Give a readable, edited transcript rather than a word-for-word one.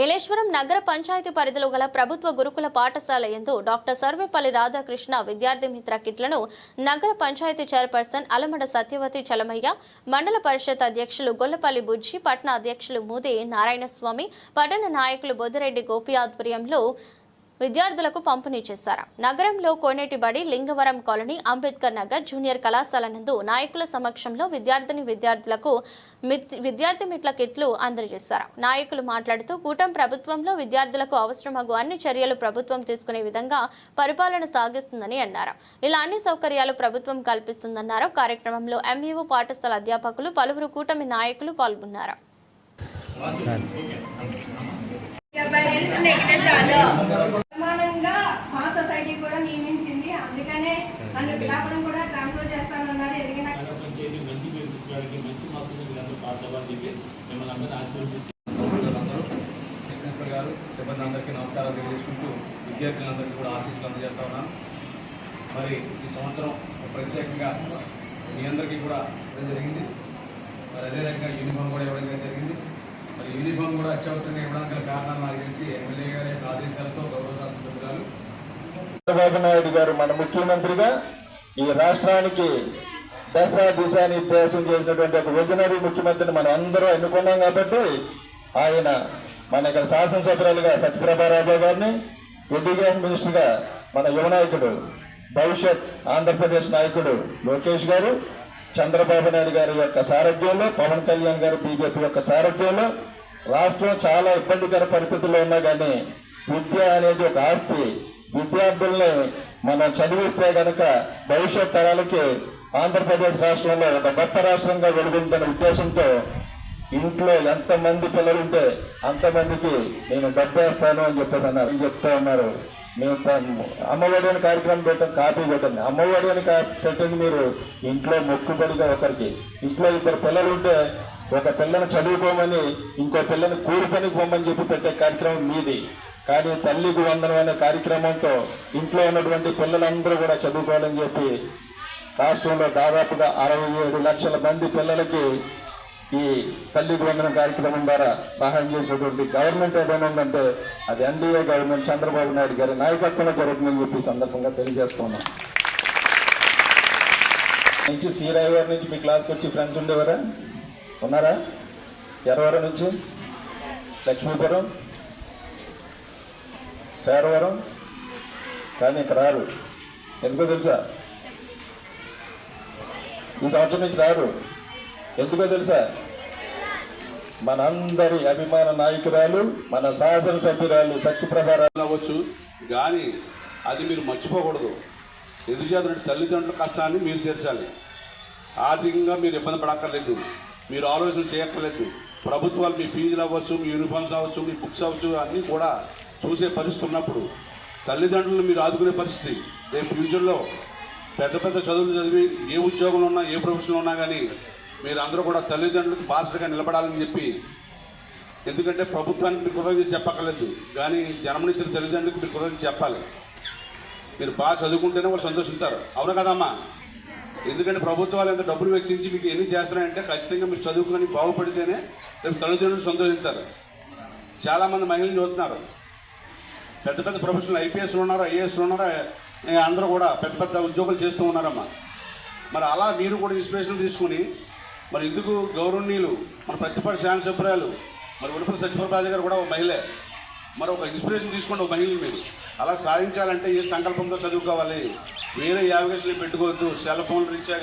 ఏలేశ్వరం నగర పంచాయతీ పరిధిలో గల ప్రభుత్వ గురుకుల పాఠశాల యందు డాక్టర్ సర్వేపల్లి రాధాకృష్ణ విద్యార్థి మిత్ర కిట్లను నగర పంచాయతీ చైర్పర్సన్ అలమడ సత్యవతి చలమయ్య, మండల పరిషత్ అధ్యక్షులు గొల్లపల్లి బుజ్జి, పట్టణ అధ్యక్షులు మూది నారాయణస్వామి, పట్టణ నాయకులు బొద్దిరెడ్డి గోపి ఆధ్వర్యంలో విద్యార్థులకు పంపిణీ చేశారు. నగరంలో కోనేటిబడి, లింగవరం కాలనీ, అంబేద్కర్ నగర్ జూనియర్ కళాశాల నందు నాయకుల సమక్షంలో విద్యార్థులకు విద్యార్థి మిట్ల కిట్లు అందజేశారు. నాయకులు మాట్లాడుతూ కూటమి ప్రభుత్వంలో విద్యార్థులకు అవసరమగు అన్ని చర్యలు ప్రభుత్వం తీసుకునే విధంగా పరిపాలన సాగిస్తుందని అన్నారు. ఇలా అన్ని సౌకర్యాలు ప్రభుత్వం కల్పిస్తుందన్నారు. కార్యక్రమంలో ఎంఈఓ, పాఠశాల అధ్యాపకులు, పలువురు కూటమి నాయకులు పాల్గొన్నారు. సమానంగా మా సొసైటీ కూడా నియమించింది. అందుకనే నన్ను పిఠాపురం కూడా ట్రాన్స్ఫర్ చేస్తానన్నారు. ఎదిగిన మంచి పేరు తీసుకురావడానికి మంచి మార్కులు మీరందరూ పాస్ అవ్వాలని చెప్పి మిమ్మల్ని అందరినీ ఆశీర్వదిస్తున్నాను. గారు సిబ్బంది అందరికీ నమస్కారాలు తెలియజేసుకుంటూ విద్యార్థులందరికీ కూడా ఆశీస్సులు అందజేస్తా ఉన్నాను. మరి ఈ సంవత్సరం ప్రత్యేకంగా మీ అందరికీ కూడా జరిగింది. మరి అదే రకంగా యూనిఫామ్ కూడా ఇవ్వడం జరిగింది. మరి యూనిఫామ్ కూడా అత్యవసరంగా ఇవ్వడానికి గల కారణాలు నాకు తెలిసి ఎమ్మెల్యే గారి యొక్క ఆదేశాలతో గౌరవ శాసనసభ్యురాలు చంద్రబాబు నాయుడు గారు మన ముఖ్యమంత్రిగా ఈ రాష్ట్రానికి దిశ నిర్దేశం చేసినటువంటి ఒక విజనరీ ముఖ్యమంత్రిని మనం అందరూ ఎన్నుకున్నాం. కాబట్టి ఆయన మన ఇక్కడ శాసనసభ్యురాలుగా సత్యప్రభారావు గారిని, ఎడ్యుకేషన్ మినిస్టర్గా మన యువ నాయకుడు, భవిష్యత్ ఆంధ్రప్రదేశ్ నాయకుడు లోకేష్ గారు, చంద్రబాబు నాయుడు గారి యొక్క సారథ్యంలో, పవన్ కళ్యాణ్ గారు బీజేపీ యొక్క సారథ్యంలో రాష్ట్రం చాలా ఇబ్బందికర పరిస్థితుల్లో ఉన్నా కానీ విద్య అనేది ఒక ఆస్తి. విద్యార్థుల్ని మనం చదివిస్తే కనుక భవిష్యత్ తరాలకి ఆంధ్రప్రదేశ్ రాష్ట్రంలో ఒక గొప్ప రాష్ట్రంగా వెలుగుతుందనే ఉద్దేశంతో ఇంట్లో ఎంతమంది పిల్లలుంటే అంతమందికి నేను డబ్బేస్తాను అని చెప్పేసి అన్నారు. చెప్తా ఉన్నారు. మేము అమ్మఒడి అని కార్యక్రమం పెట్టాం, కాపీ పెట్టండి. అమ్మఒడి అని పెట్టింది మీరు ఇంట్లో మొక్కుబడిగా ఒకరికి. ఇంట్లో ఇద్దరు పిల్లలు ఉంటే ఒక పిల్లని చదువుకోమని ఇంకో పిల్లని కూలి పనికి పోమని చెప్పి పెట్టే కార్యక్రమం మీది. కానీ తల్లికి వందనం అనే కార్యక్రమంతో ఇంట్లో ఉన్నటువంటి పిల్లలందరూ కూడా చదువుకోవాలని చెప్పి రాష్ట్రంలో దాదాపుగా 67 లక్షల మంది పిల్లలకి ఈ తల్లికి వందనం కార్యక్రమం ద్వారా సహాయం చేసేటువంటి గవర్నమెంట్ ఏదైనా ఉందంటే అది ఎన్డీఏ గవర్నమెంట్, చంద్రబాబు నాయుడు గారి నాయకత్వంలో జరుగుతుందని చెప్పి సందర్భంగా తెలియజేస్తున్నాం. నుంచి శ్రీరాయవారి నుంచి మీ క్లాస్కి వచ్చి ఫ్రెండ్స్ ఉండేవారా? ఉన్నారా? ఎర్రవరం నుంచి, లక్ష్మీపురం, పేరవరం, కానీ ఇక్కడ రారు. ఎందుకో తెలుసా? ఈ సంవత్సరం నుంచి రారు. ఎందుకో తెలుసా? మనందరి అభిమాన నాయకురాలు, మన శాసనసభ్యురాలు సత్యప్రభారాలు అవ్వచ్చు, కానీ అది మీరు మర్చిపోకూడదు. ఎదురుచేత తల్లిదండ్రుల కష్టాన్ని మీరు తీర్చాలి. ఆర్థికంగా మీరు ఇబ్బంది పడక్కర్లేదు, మీరు ఆలోచన చేయక్కర్లేదు. ప్రభుత్వాలు మీ ఫీజులు అవ్వచ్చు, మీ యూనిఫామ్స్ అవ్వచ్చు, మీ బుక్స్ అవ్వచ్చు, అన్నీ కూడా చూసే పరిస్థితి ఉన్నప్పుడు తల్లిదండ్రులను మీరు ఆదుకునే పరిస్థితి. రేపు ఫ్యూచర్లో పెద్ద పెద్ద చదువులు చదివి ఏ ఉద్యోగంలో ఉన్నా, ఏ ప్రొఫెషన్లో ఉన్నా కానీ మీరు అందరూ కూడా తల్లిదండ్రులకు బాధ్యతగా నిలబడాలని చెప్పి, ఎందుకంటే ప్రభుత్వానికి మీరు కృతజ్ఞత చెప్పక్కర్లేదు, కానీ జన్మనిచ్చిన తల్లిదండ్రులకు మీరు కృతజ్ఞత చెప్పాలి. మీరు బాగా చదువుకుంటేనే వాళ్ళు సంతోషిస్తారు. అవును కదమ్మా? ఎందుకంటే ప్రభుత్వాలు ఎంత డబ్బులు వెచ్చించి మీకు ఎన్ని చేస్తున్నాయంటే ఖచ్చితంగా మీరు చదువుకొని బాగుపడితేనే రేపు తల్లిదండ్రులు సంతోషిస్తారు. చాలామంది మహిళలు చూస్తున్నారు, పెద్ద పెద్ద ప్రొఫెషనల్ ఐపీఎస్లు ఉన్నారు, ఐఏఎస్లు ఉన్నారు, అందరూ కూడా పెద్ద పెద్ద ఉద్యోగాలు చేస్తూ ఉన్నారమ్మా. మరి అలా మీరు కూడా ఇన్స్పిరేషన్ తీసుకుని మరి ఎందుకు గౌరవనీయులు మన ప్రతిపక్ష శాసనసభ్యురాలు మరి ఉడపల్లి సత్యప్రభారావు గారు కూడా ఒక మహిళే. మరి ఒక ఇన్స్పిరేషన్ తీసుకోండి. ఒక మహిళలు మీరు అలా సాధించాలంటే ఏ సంకల్పంతో చదువుకోవాలి, వేరే యావిగేషన్లు పెట్టుకోవద్దు. సెల్ ఫోన్లు రీత్యా